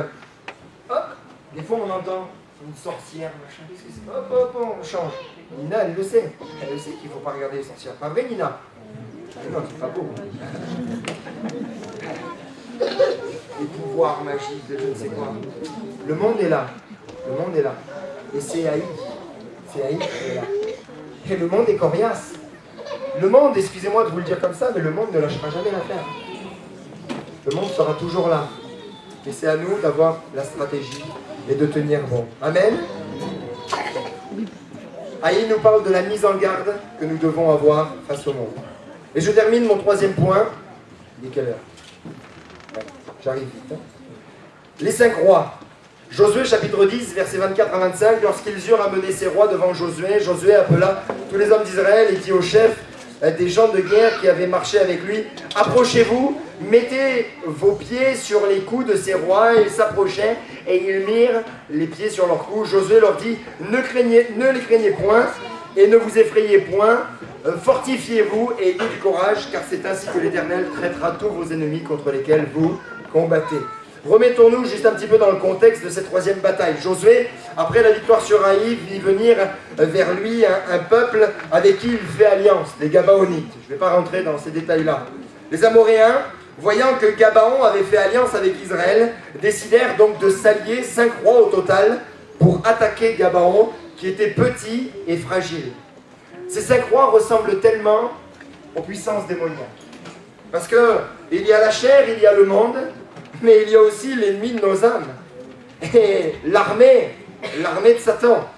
hop, des fois, on entend une sorcière, machin, qu'est-ce que c'est? Hop, hop, on change. Nina, elle le sait. Elle le sait qu'il ne faut pas regarder les sorcières. Pas vrai, Nina? Non, c'est pas beau. Les pouvoirs magiques de je ne sais quoi. Le monde est là. Le monde est là. Et c'est haï. C'est haï qui est là. Et le monde est coriace. Le monde, excusez-moi de vous le dire comme ça, mais le monde ne lâchera jamais l'affaire. Le monde sera toujours là. Et c'est à nous d'avoir la stratégie et de tenir bon. Amen. Haï nous parle de la mise en garde que nous devons avoir face au monde. Et je termine mon troisième point. Il est quelle heure? Ouais, j'arrive vite. Hein. Les 5 rois. Josué chapitre 10, versets 24 à 25. Lorsqu'ils eurent amené ces rois devant Josué, Josué appela tous les hommes d'Israël et dit aux chefs des gens de guerre qui avaient marché avec lui, approchez-vous, mettez vos pieds sur les coups de ces rois. Ils s'approchaient et ils mirent les pieds sur leurs coups. Josué leur dit, ne les craignez point et ne vous effrayez point, fortifiez-vous et ayez du courage, car c'est ainsi que l'Éternel traitera tous vos ennemis contre lesquels vous combattez. Remettons-nous juste un petit peu dans le contexte de cette troisième bataille. Josué, après la victoire sur Haï, vit venir vers lui un peuple avec qui il fait alliance, les Gabaonites. Je ne vais pas rentrer dans ces détails-là. Les Amoréens, voyant que Gabaon avait fait alliance avec Israël, décidèrent donc de s'allier, 5 rois au total, pour attaquer Gabaon, qui était petit et fragile. Ces 5 rois ressemblent tellement aux puissances démoniaques. Parce qu'il y a la chair, il y a le monde, mais il y a aussi l'ennemi de nos âmes. Et l'armée de Satan,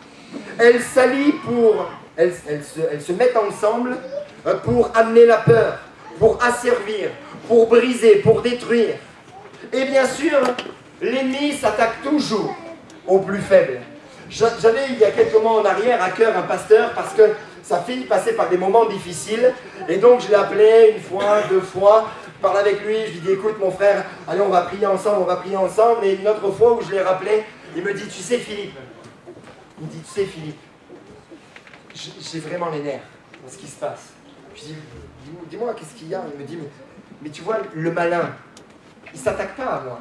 elles s'allient elles se mettent ensemble pour amener la peur, pour asservir, pour briser, pour détruire. Et bien sûr, l'ennemi s'attaque toujours aux plus faibles. J'avais, il y a quelques mois en arrière, à cœur un pasteur, parce que sa fille passait par des moments difficiles, et donc je l'ai appelé 1 fois, 2 fois, je parle avec lui, je lui dis écoute mon frère, allez on va prier ensemble, et une autre fois où je l'ai rappelé, il me dit tu sais Philippe, j'ai vraiment les nerfs dans ce qui se passe. Je dis dis-moi qu'est-ce qu'il y a, il me dit mais tu vois le malin, il ne s'attaque pas à moi,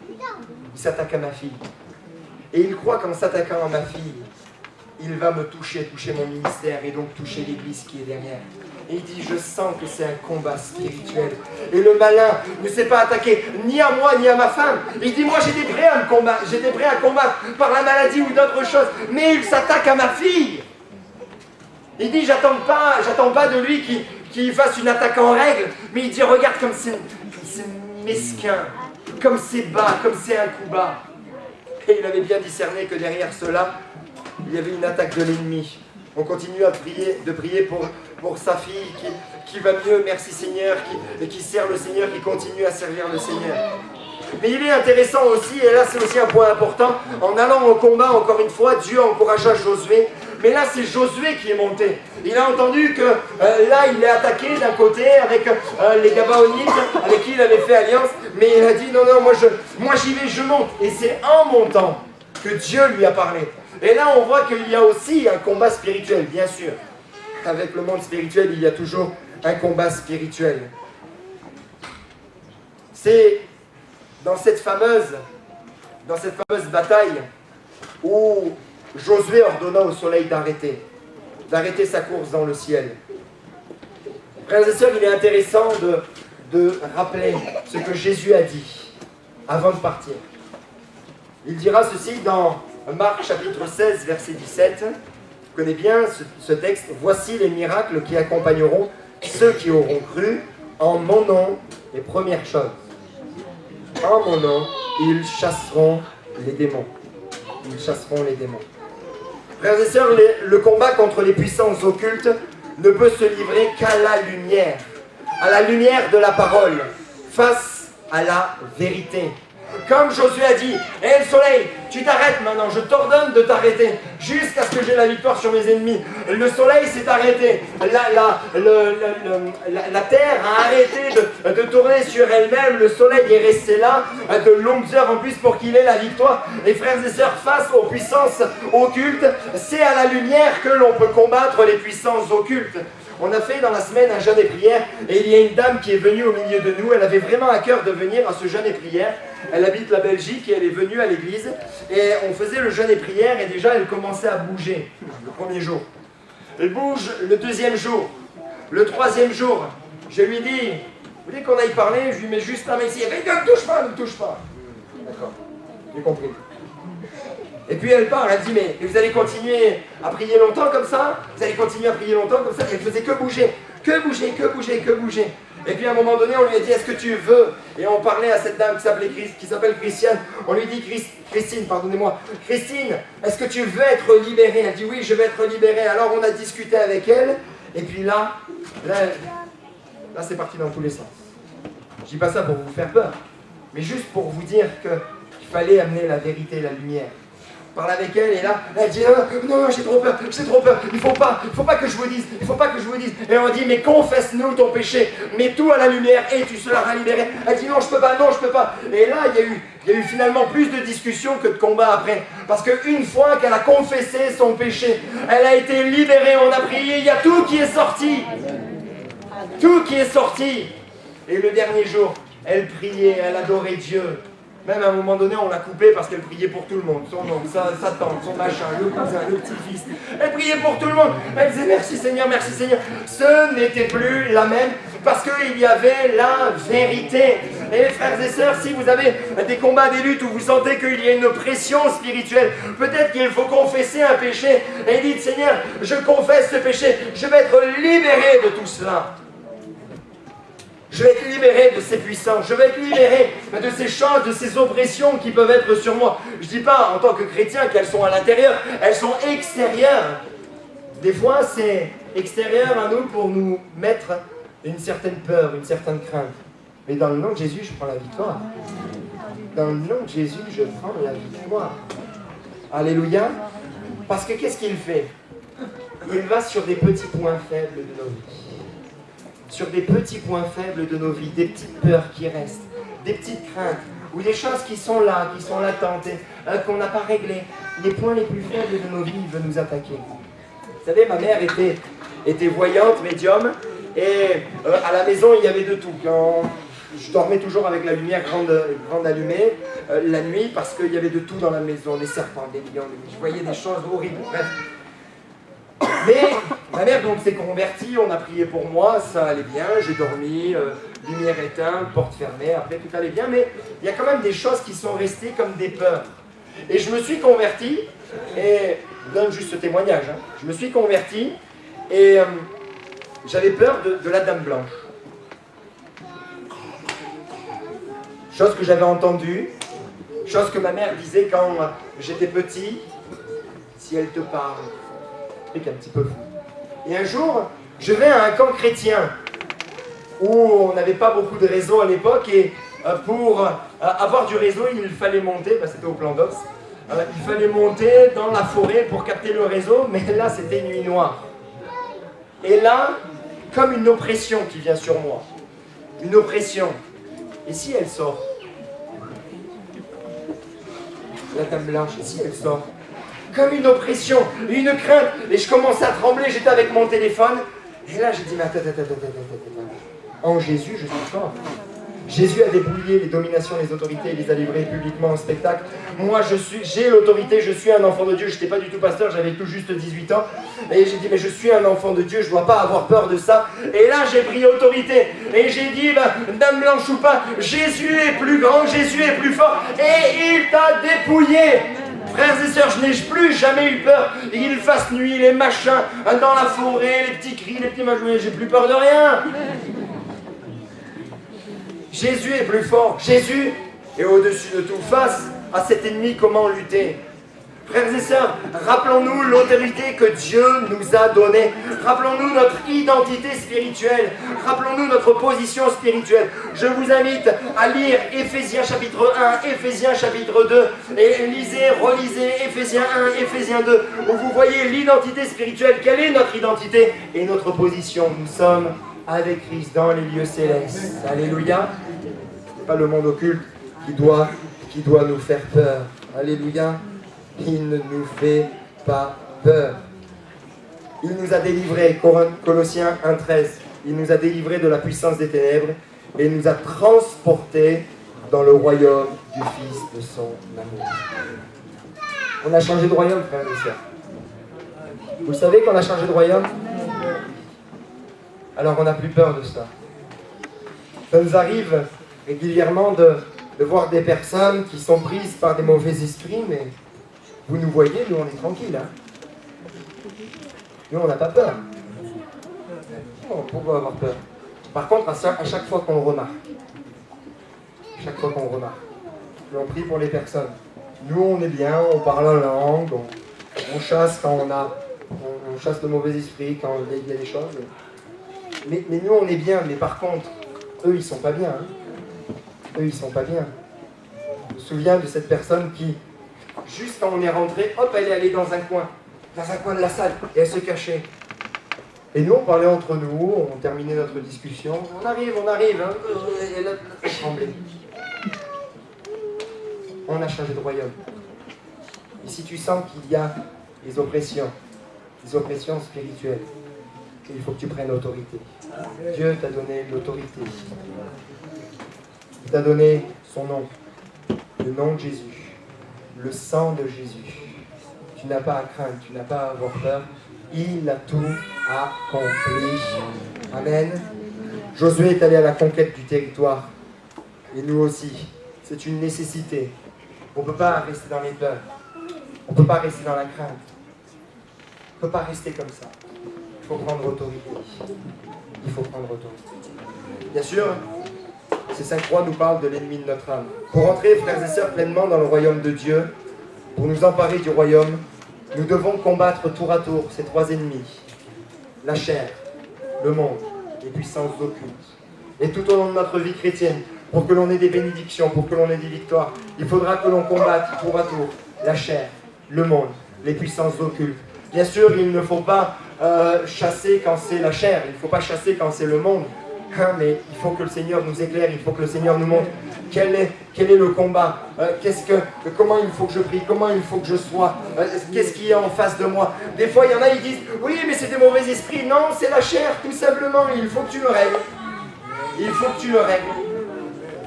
il s'attaque à ma fille, et il croit qu'en s'attaquant à ma fille, il va me toucher mon ministère et donc toucher l'église qui est derrière. Et il dit, je sens que c'est un combat spirituel. Et le malin ne s'est pas attaqué ni à moi ni à ma femme. Il dit, moi j'étais prêt à combattre par la maladie ou d'autres choses, mais il s'attaque à ma fille. Il dit, j'attends pas de lui qu'il fasse une attaque en règle, mais il dit, regarde comme c'est mesquin, comme c'est bas, comme c'est un coup bas. Et il avait bien discerné que derrière cela, il y avait une attaque de l'ennemi. On continue de prier pour sa fille qui va mieux, merci Seigneur, qui sert le Seigneur, qui continue à servir le Seigneur. Mais il est intéressant aussi, et là c'est aussi un point important, en allant au combat, encore une fois, Dieu encouragea Josué. Mais là c'est Josué qui est monté. Il a entendu que là il est attaqué d'un côté avec les Gabaonites, avec qui il avait fait alliance, mais il a dit non, moi j'y vais, je monte. Et c'est en montant que Dieu lui a parlé. Et là, on voit qu'il y a aussi un combat spirituel, bien sûr. Avec le monde spirituel, il y a toujours un combat spirituel. C'est dans cette fameuse bataille où Josué ordonna au soleil d'arrêter sa course dans le ciel. Frères et sœurs, il est intéressant de rappeler ce que Jésus a dit avant de partir. Il dira ceci dans Marc chapitre 16, verset 17, vous connaissez bien ce texte. Voici les miracles qui accompagneront ceux qui auront cru en mon nom. Les premières choses, en mon nom, ils chasseront les démons. Ils chasseront les démons. Frères et sœurs, le combat contre les puissances occultes ne peut se livrer qu'à la lumière de la parole, face à la vérité. Comme Josué a dit, le soleil, tu t'arrêtes maintenant, je t'ordonne de t'arrêter, jusqu'à ce que j'ai la victoire sur mes ennemis. Le soleil s'est arrêté, la terre a arrêté de tourner sur elle-même, le soleil est resté là, de longues heures en plus pour qu'il ait la victoire. Et frères et sœurs, face aux puissances occultes, c'est à la lumière que l'on peut combattre les puissances occultes. On a fait dans la semaine un jeûne et prière, et il y a une dame qui est venue au milieu de nous, elle avait vraiment à cœur de venir à ce jeûne et prière. Elle habite la Belgique et elle est venue à l'église, et on faisait le jeûne et prière, et déjà elle commençait à bouger le premier jour. Elle bouge le deuxième jour, le troisième jour. Je lui dis, vous voulez qu'on aille parler? Je lui mets juste la main ici, elle fait, ne touche pas, ne touche pas. D'accord, j'ai compris. Et puis elle part, elle dit, mais vous allez continuer à prier longtemps comme ça? Vous allez continuer à prier longtemps comme ça? Et elle faisait que bouger. Et puis à un moment donné, on lui a dit, est-ce que tu veux? Et on parlait à cette dame qui s'appelle Christiane. On lui dit, Christine, est-ce que tu veux être libérée? Elle dit, oui, je veux être libérée. Alors on a discuté avec elle. Et puis là c'est parti dans tous les sens. Je dis pas ça pour vous faire peur, mais juste pour vous dire qu'il fallait amener la vérité et la lumière. Parle avec elle, et là, elle dit non, j'ai trop peur, il faut pas que je vous dise, Et on dit, mais confesse-nous ton péché, mets tout à la lumière et tu seras libéré. Elle dit non, je peux pas. Et là, il y a eu finalement plus de discussions que de combats après. Parce qu'une fois qu'elle a confessé son péché, elle a été libérée, on a prié, il y a tout qui est sorti. Tout qui est sorti. Et le dernier jour, elle priait, elle adorait Dieu. Même à un moment donné, on l'a coupée parce qu'elle priait pour tout le monde. Son oncle, sa tante, son machin, le cousin, le petit-fils. Elle priait pour tout le monde. Elle disait merci Seigneur, merci Seigneur. Ce n'était plus la même parce qu'il y avait la vérité. Et les frères et sœurs, si vous avez des combats, des luttes où vous sentez qu'il y a une pression spirituelle, peut-être qu'il faut confesser un péché et dites Seigneur, je confesse ce péché, je vais être libéré de tout cela. Je vais être libéré de ces puissances, je vais être libéré de ces choses, de ces oppressions qui peuvent être sur moi. Je ne dis pas en tant que chrétien qu'elles sont à l'intérieur, elles sont extérieures. Des fois, c'est extérieur à nous pour nous mettre une certaine peur, une certaine crainte. Mais dans le nom de Jésus, je prends la victoire. Dans le nom de Jésus, je prends la victoire. Alléluia. Parce que qu'est-ce qu'il fait? Il va sur des petits points faibles de nos vies. Sur des petits points faibles de nos vies, des petites peurs qui restent, des petites craintes, ou des choses qui sont là, qui sont latentes, qu'on n'a pas réglées. Les points les plus faibles de nos vies, il veut nous attaquer. Vous savez, ma mère était voyante, médium, et à la maison, il y avait de tout. Je dormais toujours avec la lumière grande allumée, la nuit, parce qu'il y avait de tout dans la maison, des serpents, des lions, je voyais des choses horribles, bref. Mais ma mère donc s'est convertie, on a prié pour moi, ça allait bien, j'ai dormi, lumière éteinte, porte fermée, après tout allait bien, mais il y a quand même des choses qui sont restées comme des peurs. Et je me suis converti, et je donne juste ce témoignage, hein. Je me suis converti, et j'avais peur de la Dame Blanche. Chose que j'avais entendue, chose que ma mère disait quand j'étais petit, si elle te parle. Un petit peu fou. Et un jour, je vais à un camp chrétien où on n'avait pas beaucoup de réseau à l'époque et pour avoir du réseau, il fallait monter, c'était au Plan d'Ops, il fallait monter dans la forêt pour capter le réseau, mais là c'était nuit noire. Et là, comme une oppression qui vient sur moi, une oppression. Et si elle sort? La Dame Blanche, et si elle sort? Comme une oppression, une crainte. Et je commençais à trembler, j'étais avec mon téléphone. Et là, j'ai dit, mais attends. En Jésus, je suis fort. Jésus a débrouillé les dominations, les autorités, il les a livrées publiquement en spectacle. Moi, j'ai l'autorité, je suis un enfant de Dieu. Je n'étais pas du tout pasteur, j'avais tout juste 18 ans. Et j'ai dit, mais je suis un enfant de Dieu, je ne dois pas avoir peur de ça. Et là, j'ai pris autorité. Et j'ai dit, Dame Blanche ou pas, Jésus est plus grand, Jésus est plus fort. Et il t'a dépouillé. Frères et sœurs, je n'ai plus jamais eu peur. Il fasse nuit, les machins, dans la forêt, les petits cris, les petits machins, j'ai plus peur de rien. Jésus est plus fort. Jésus est au-dessus de tout. Face à cet ennemi, comment lutter? Frères et sœurs, rappelons-nous l'autorité que Dieu nous a donnée. Rappelons-nous notre identité spirituelle. Rappelons-nous notre position spirituelle. Je vous invite à lire Éphésiens chapitre 1, Éphésiens chapitre 2. Et lisez, relisez Éphésiens 1, Éphésiens 2, où vous voyez l'identité spirituelle. Quelle est notre identité et notre position? Nous sommes avec Christ dans les lieux célestes. Alléluia. Ce n'est pas le monde occulte qui doit nous faire peur. Alléluia. Il ne nous fait pas peur. Il nous a délivrés, Colossiens 1,13, il nous a délivrés de la puissance des ténèbres et nous a transportés dans le royaume du Fils de son amour. On a changé de royaume, frères et sœurs. Vous savez qu'on a changé de royaume? Alors on n'a plus peur de ça. Ça nous arrive régulièrement de voir des personnes qui sont prises par des mauvais esprits, mais vous nous voyez, nous on est tranquille. Hein? Nous on n'a pas peur. Oh, pourquoi avoir peur? Par contre, à chaque fois qu'on remarque, on prie pour les personnes. Nous on est bien, on parle en langue, on chasse quand on chasse le mauvais esprit, quand il y a des choses. Mais nous on est bien, mais par contre, eux ils sont pas bien. Hein? Eux ils sont pas bien. Je me souviens de cette personne qui, juste quand on est rentré, hop, elle est allée dans un coin de la salle, et elle se cachait. Et nous, on parlait entre nous, on terminait notre discussion. On arrive, hein, et elle a tremblé. On a changé de royaume. Et si tu sens qu'il y a des oppressions spirituelles, il faut que tu prennes l'autorité. Dieu t'a donné l'autorité. Il t'a donné son nom. le nom de Jésus, le sang de Jésus. Tu n'as pas à craindre, tu n'as pas à avoir peur. Il a tout accompli. Amen. Josué est allé à la conquête du territoire. Et nous aussi. C'est une nécessité. On ne peut pas rester dans les peurs. On ne peut pas rester dans la crainte. On ne peut pas rester comme ça. Il faut prendre autorité. Il faut prendre autorité. Bien sûr, ces 5 rois nous parlent de l'ennemi de notre âme. Pour entrer, frères et sœurs, pleinement dans le royaume de Dieu, pour nous emparer du royaume, nous devons combattre tour à tour ces 3 ennemis. La chair, le monde, les puissances occultes. Et tout au long de notre vie chrétienne, pour que l'on ait des bénédictions, pour que l'on ait des victoires, il faudra que l'on combatte tour à tour la chair, le monde, les puissances occultes. Bien sûr, il ne faut pas chasser quand c'est la chair, il ne faut pas chasser quand c'est le monde, mais il faut que le Seigneur nous éclaire, il faut que le Seigneur nous montre quel est le combat, comment il faut que je prie, comment il faut que je sois, qu'est-ce qu'il y a en face de moi. Des fois, il y en a, ils disent, oui, mais c'est des mauvais esprits. Non, c'est la chair, tout simplement, il faut que tu le règles. Il faut que tu le règles.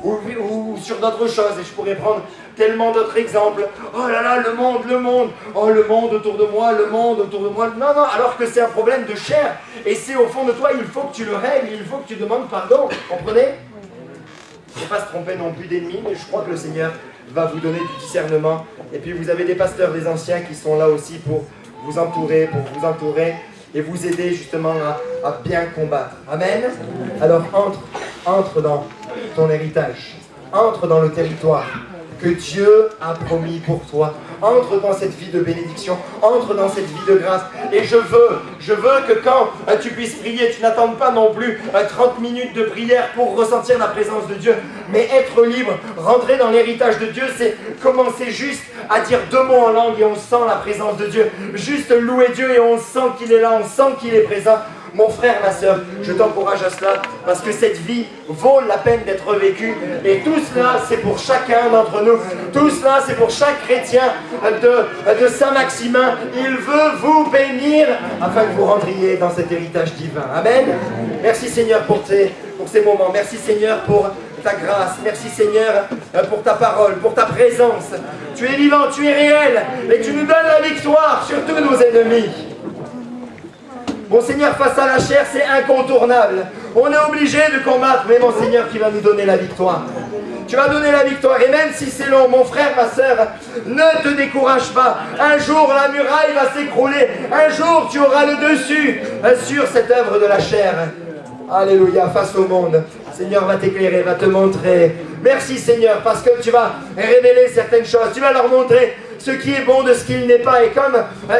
Ou sur d'autres choses, et je pourrais prendre tellement d'autres exemples. Oh là là, le monde, oh le monde autour de moi, non, alors que c'est un problème de chair, et c'est au fond de toi, il faut que tu le règles, il faut que tu demandes pardon, comprenez? Il ne faut pas se tromper non plus d'ennemis, mais je crois que le Seigneur va vous donner du discernement, et puis vous avez des pasteurs, des anciens qui sont là aussi pour vous entourer, et vous aider justement à bien combattre. Amen. Alors entre dans ton héritage, entre dans le territoire que Dieu a promis pour toi, entre dans cette vie de bénédiction, entre dans cette vie de grâce, et je veux que quand tu puisses prier, tu n'attendes pas non plus 30 minutes de prière pour ressentir la présence de Dieu, mais être libre, rentrer dans l'héritage de Dieu, c'est commencer juste à dire 2 mots en langue et on sent la présence de Dieu, juste louer Dieu et on sent qu'il est là, on sent qu'il est présent. Mon frère, ma soeur, je t'encourage à cela parce que cette vie vaut la peine d'être vécue, et tout cela c'est pour chacun d'entre nous, tout cela c'est pour chaque chrétien de Saint-Maximin. Il veut vous bénir afin que vous rentriez dans cet héritage divin. Amen. Merci Seigneur pour ces moments, merci Seigneur pour ta grâce, merci Seigneur pour ta parole, pour ta présence. Tu es vivant, tu es réel, et tu nous donnes la victoire sur tous nos ennemis. Mon Seigneur, face à la chair, c'est incontournable. On est obligé de combattre, mais mon Seigneur qui va nous donner la victoire. Tu vas donner la victoire, et même si c'est long, mon frère, ma soeur, ne te décourage pas. Un jour, la muraille va s'écrouler. Un jour, tu auras le dessus sur cette œuvre de la chair. Alléluia, face au monde. Seigneur va t'éclairer, va te montrer. Merci Seigneur, parce que tu vas révéler certaines choses. Tu vas leur montrer ce qui est bon de ce qui n'est pas. Et comme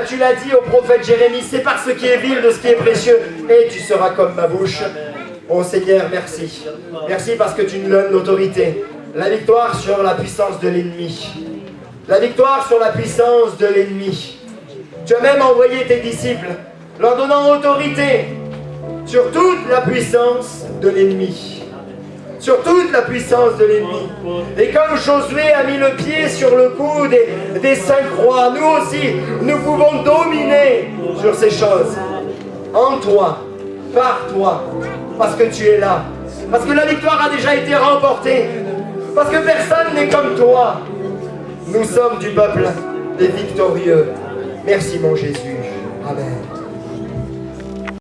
tu l'as dit au prophète Jérémie, c'est par ce qui est vil de ce qui est précieux. Et tu seras comme ma bouche. Oh Seigneur, merci. Merci parce que tu nous donnes l'autorité. La victoire sur la puissance de l'ennemi. La victoire sur la puissance de l'ennemi. Tu as même envoyé tes disciples, leur donnant autorité sur toute la puissance de l'ennemi. Sur toute la puissance de l'ennemi. Et comme Josué a mis le pied sur le cou des 5 rois, nous aussi, nous pouvons dominer sur ces choses. En toi, par toi, parce que tu es là. Parce que la victoire a déjà été remportée. Parce que personne n'est comme toi. Nous sommes du peuple des victorieux. Merci mon Jésus. Amen.